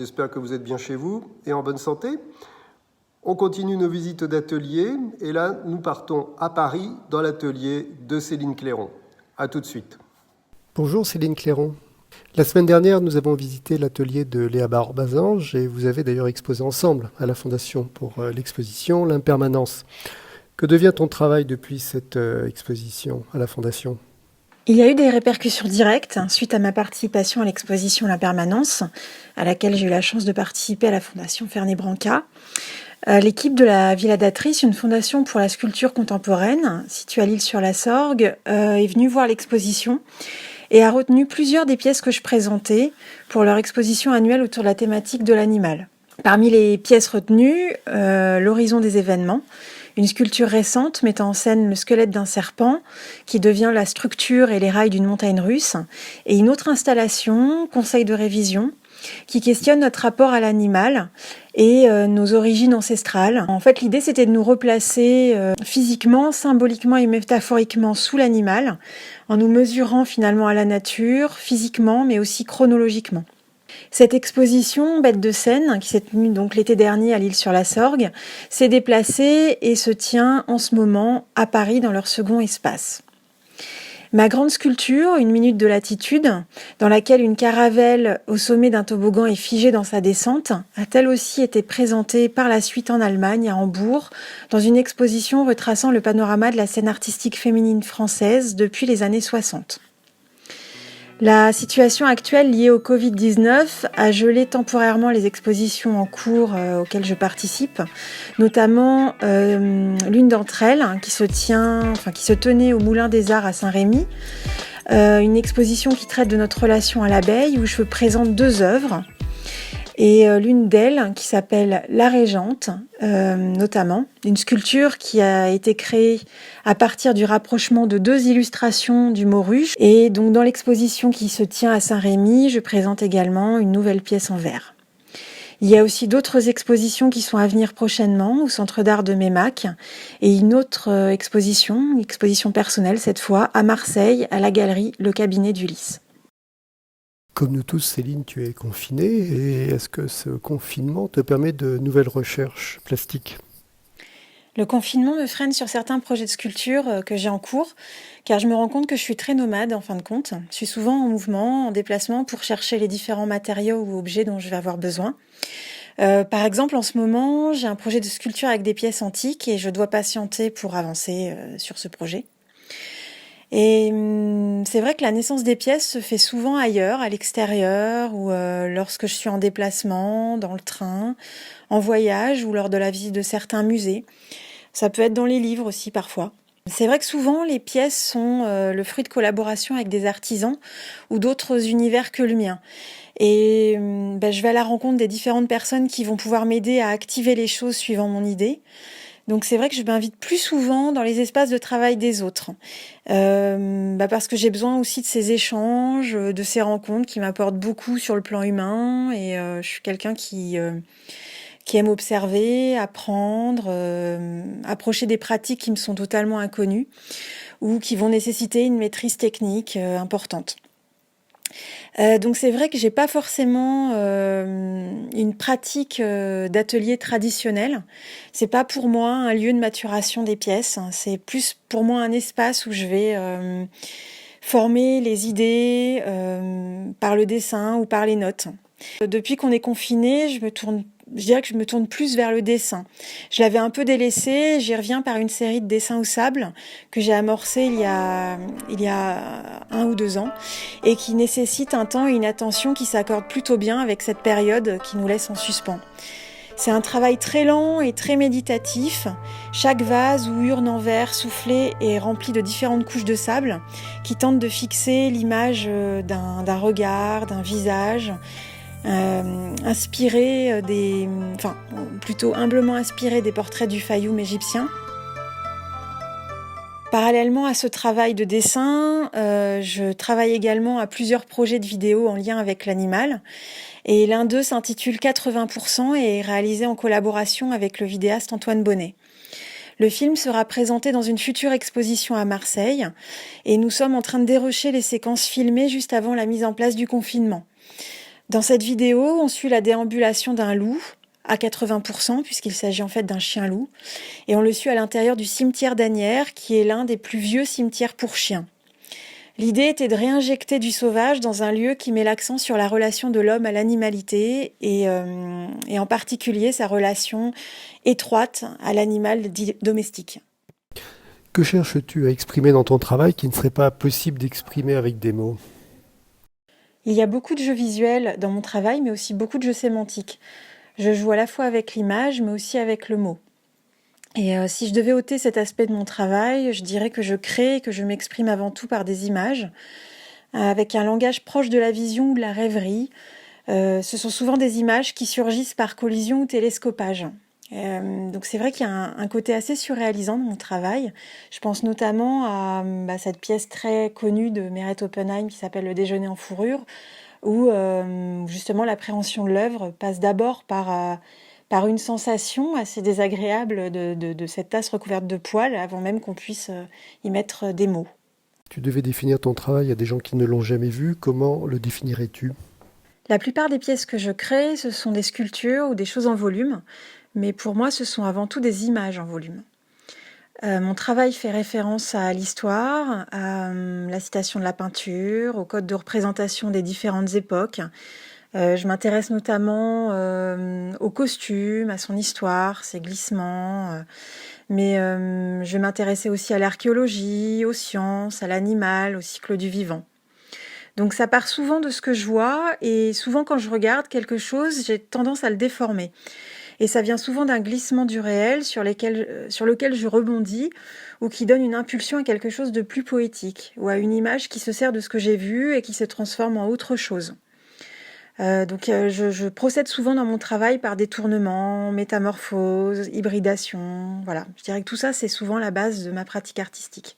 J'espère que vous êtes bien chez vous et en bonne santé. On continue nos visites d'atelier et là, nous partons à Paris dans l'atelier de Céline Clairon. À tout de suite. Bonjour Céline Clairon. La semaine dernière, nous avons visité l'atelier de Léa Barbazange et vous avez d'ailleurs exposé ensemble à la Fondation pour l'exposition L'Impermanence. Que devient ton travail depuis cette exposition à la Fondation ? Il y a eu des répercussions directes suite à ma participation à l'exposition L'Impermanence, à laquelle j'ai eu la chance de participer à la Fondation Fernet Branca. L'équipe de la Villa d'Atrice, une fondation pour la sculpture contemporaine, située à l'Île-sur-la-Sorgue, est venue voir l'exposition et a retenu plusieurs des pièces que je présentais pour leur exposition annuelle autour de la thématique de l'animal. Parmi les pièces retenues, l'horizon des événements, une sculpture récente mettant en scène le squelette d'un serpent qui devient la structure et les rails d'une montagne russe, et une autre installation, Conseil de révision, qui questionne notre rapport à l'animal et nos origines ancestrales. En fait, l'idée, c'était de nous replacer physiquement, symboliquement et métaphoriquement sous l'animal, en nous mesurant finalement à la nature, physiquement, mais aussi chronologiquement. Cette exposition, Bête de scène, qui s'est tenue donc l'été dernier à l'Île-sur-la-Sorgue, s'est déplacée et se tient en ce moment à Paris dans leur second espace. Ma grande sculpture, 1 minute de latitude, dans laquelle une caravelle au sommet d'un toboggan est figée dans sa descente, a-t-elle aussi été présentée par la suite en Allemagne, à Hambourg, dans une exposition retraçant le panorama de la scène artistique féminine française depuis les années 60. La situation actuelle liée au Covid-19 a gelé temporairement les expositions en cours auxquelles je participe, notamment l'une d'entre elles qui se tenait au Moulin des Arts à Saint-Rémy, une exposition qui traite de notre relation à l'abeille où je présente 2 œuvres. Et l'une d'elles, qui s'appelle La Régente, notamment, une sculpture qui a été créée à partir du rapprochement de 2 illustrations du mot ruche. Et donc dans l'exposition qui se tient à Saint-Rémy, je présente également une nouvelle pièce en verre. Il y a aussi d'autres expositions qui sont à venir prochainement au Centre d'art de Mémac et une autre exposition personnelle cette fois, à Marseille, à la galerie Le Cabinet d'Ulysse. Comme nous tous, Céline, tu es confinée. Et est-ce que ce confinement te permet de nouvelles recherches plastiques ? Le confinement me freine sur certains projets de sculpture que j'ai en cours, car je me rends compte que je suis très nomade en fin de compte. Je suis souvent en mouvement, en déplacement pour chercher les différents matériaux ou objets dont je vais avoir besoin. Par exemple, en ce moment, j'ai un projet de sculpture avec des pièces antiques et je dois patienter pour avancer sur ce projet. Et c'est vrai que la naissance des pièces se fait souvent ailleurs, à l'extérieur, ou lorsque je suis en déplacement, dans le train, en voyage ou lors de la visite de certains musées. Ça peut être dans les livres aussi parfois. C'est vrai que souvent les pièces sont le fruit de collaborations avec des artisans ou d'autres univers que le mien. Et je vais à la rencontre des différentes personnes qui vont pouvoir m'aider à activer les choses suivant mon idée. Donc c'est vrai que je m'invite plus souvent dans les espaces de travail des autres, parce que j'ai besoin aussi de ces échanges, de ces rencontres qui m'apportent beaucoup sur le plan humain, et je suis quelqu'un qui aime observer, apprendre, approcher des pratiques qui me sont totalement inconnues ou qui vont nécessiter une maîtrise technique importante. Donc c'est vrai que j'ai pas forcément une pratique d'atelier traditionnel. C'est pas pour moi un lieu de maturation des pièces. C'est plus pour moi un espace où je vais former les idées par le dessin ou par les notes. Depuis qu'on est confiné, je dirais que je me tourne plus vers le dessin. Je l'avais un peu délaissé, j'y reviens par une série de dessins au sable que j'ai amorcé il y a 1 ou 2 ans et qui nécessite un temps et une attention qui s'accordent plutôt bien avec cette période qui nous laisse en suspens. C'est un travail très lent et très méditatif. Chaque vase ou urne en verre soufflé est rempli de différentes couches de sable qui tentent de fixer l'image d'un regard, d'un visage, plutôt humblement inspiré des portraits du Fayoum égyptien. Parallèlement à ce travail de dessin, je travaille également à plusieurs projets de vidéos en lien avec l'animal. Et l'un d'eux s'intitule 80% et est réalisé en collaboration avec le vidéaste Antoine Bonnet. Le film sera présenté dans une future exposition à Marseille et nous sommes en train de dérocher les séquences filmées juste avant la mise en place du confinement. Dans cette vidéo, on suit la déambulation d'un loup à 80%, puisqu'il s'agit en fait d'un chien-loup, et on le suit à l'intérieur du cimetière d'Asnières, qui est l'un des plus vieux cimetières pour chiens. L'idée était de réinjecter du sauvage dans un lieu qui met l'accent sur la relation de l'homme à l'animalité, et en particulier sa relation étroite à l'animal dit domestique. Que cherches-tu à exprimer dans ton travail qui ne serait pas possible d'exprimer avec des mots ? Il y a beaucoup de jeux visuels dans mon travail, mais aussi beaucoup de jeux sémantiques. Je joue à la fois avec l'image, mais aussi avec le mot. Et si je devais ôter cet aspect de mon travail, je dirais que je crée et que je m'exprime avant tout par des images, avec un langage proche de la vision ou de la rêverie. Ce sont souvent des images qui surgissent par collision ou télescopage. Donc c'est vrai qu'il y a un côté assez surréalisant dans mon travail. Je pense notamment à cette pièce très connue de Meret Oppenheim qui s'appelle Le déjeuner en fourrure, où justement l'appréhension de l'œuvre passe d'abord par une sensation assez désagréable de cette tasse recouverte de poils avant même qu'on puisse y mettre des mots. Tu devais définir ton travail à des gens qui ne l'ont jamais vu. Comment le définirais-tu ? La plupart des pièces que je crée, ce sont des sculptures ou des choses en volume, mais pour moi, ce sont avant tout des images en volume. Mon travail fait référence à l'histoire, à la citation de la peinture, au code de représentation des différentes époques. Je m'intéresse notamment aux costumes, à son histoire, ses glissements, mais je vais m'intéresser aussi à l'archéologie, aux sciences, à l'animal, au cycle du vivant. Donc ça part souvent de ce que je vois, et souvent quand je regarde quelque chose, j'ai tendance à le déformer. Et ça vient souvent d'un glissement du réel sur lequel je rebondis, ou qui donne une impulsion à quelque chose de plus poétique, ou à une image qui se sert de ce que j'ai vu et qui se transforme en autre chose. Je procède souvent dans mon travail par détournement, métamorphose, hybridation. Voilà, je dirais que tout ça, c'est souvent la base de ma pratique artistique.